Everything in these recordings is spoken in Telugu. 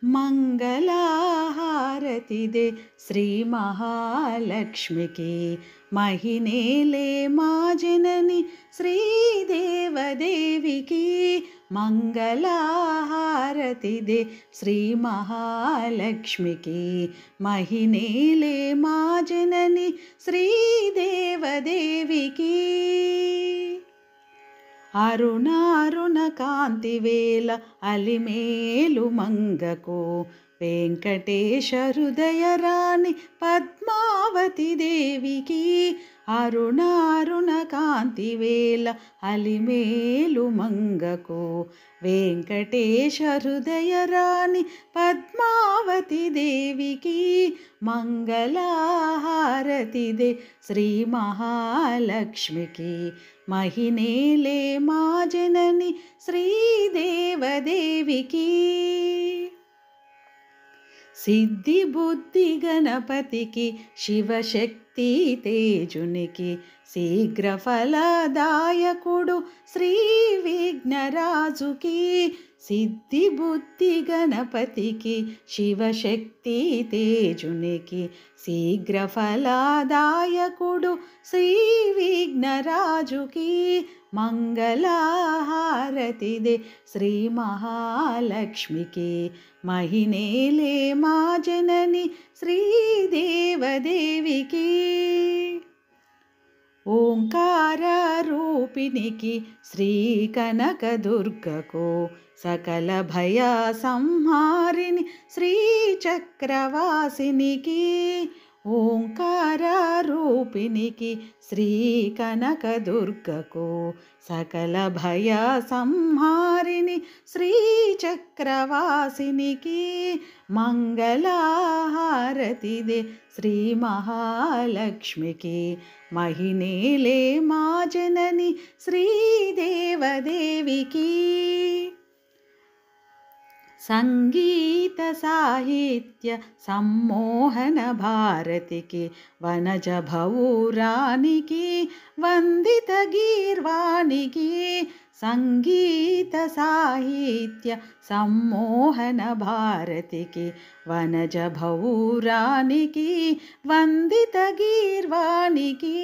మంగళహారతిదే శ్రీ మహాలక్ష్మికి మహినేలే మా జనని శ్రీదేవదేవికి మంగళహారతిదే శ్రీ మహాలక్ష్మికి మహినేలే మా జనని శ్రీదేవదేవికి అరుణారుణ కాంతివేల అలిమేలు మంగకు వెంకటేశ హృదయరాణి పద్మావతి దేవికి అరుణారుణ కాంతివేల అలిమేలు మంగకు వెంకటేశ హృదయరాణి పద్మావతి దేవికి మంగళహారతిదే శ్రీ మహాలక్ష్మికి మహినేలే మా జనని శ్రీదేవదేవికి సిద్ధి బుద్ధి గణపతికి శివశక్తి తేజునికి శీఘ్ర ఫలదాయకుడు శ్రీ విఘ్నరాజుకి సిద్ధి బుద్ధి గణపతికి శివశక్తి తేజునికి శీఘ్ర ఫలదాయకుడు శ్రీ విఘ్నరాజుకి మంగళహారతిదే శ్రీ మహాలక్ష్మికి మహినేలే మా జనని శ్రీదేవదేవికి ఓంకార రూపిణికి శ్రీ కనకదుర్గకు సకల భయ సంహారిణి శ్రీ చక్రవాసినికి ఓంకార రూపిణికి శ్రీ కనకదుర్గకు సకల భయ సంహారిణి శ్రీ చక్రవాసినికి మంగళహారతిదే శ్రీ మహాలక్ష్మికి మహినేలే మా జనని శ్రీదేవదేవికి సంగీత సాహిత్య సమ్మోహన భారతికి వనజ భౌరానికి వందిత గీర్వానికి సంగీత సాహిత్య సమ్మోహన భారతికి వనజ భౌరానికి వందిత గీర్వానికి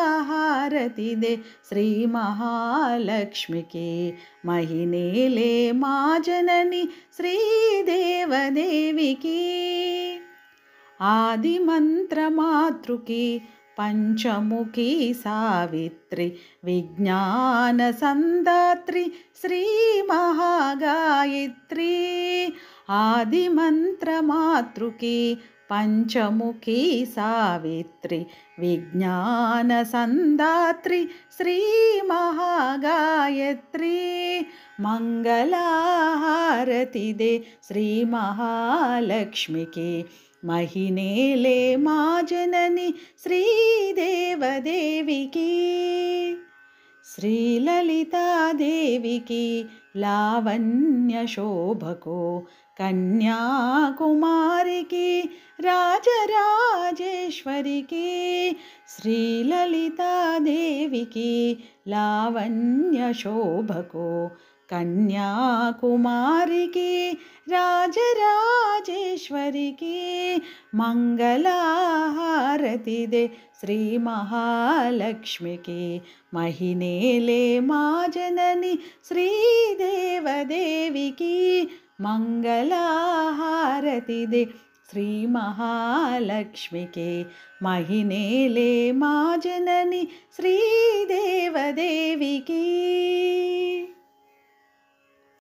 మంగళహారతిదే శ్రీ మహాలక్ష్మికి మహినేలే మా జనని శ్రీదేవదేవికి ఆది మంత్రమాతృకి పంచముఖి సావిత్రి విజ్ఞాన సందాత్రి శ్రీ మహాగాయత్రి ఆది మంత్రమాతృకి పంచముఖి సావిత్రి విజ్ఞాన సందాత్రి శ్రీ మహాగాయత్రి మంగళహారతిదే శ్రీ మహాలక్ష్మికి మహినేలే మా జనని శ్రీదేవదేవికి శ్రీలలితాదేవికి లావణ్య శోభకు కన్యాకుమారికి రాజరాజేశ్వరికి శ్రీలలితాదేవికి లావణ్య శోభకు కన్యాకుమారికి రాజరాజేశ్వరికి మంగళహారతిదే శ్రీ మహాలక్ష్మికి మహినేలే మా జనని శ్రీదేవదేవికి మంగళహారతిదే శ్రీ మహాలక్ష్మికి మహినేలే మా జనని శ్రీదేవదేవికి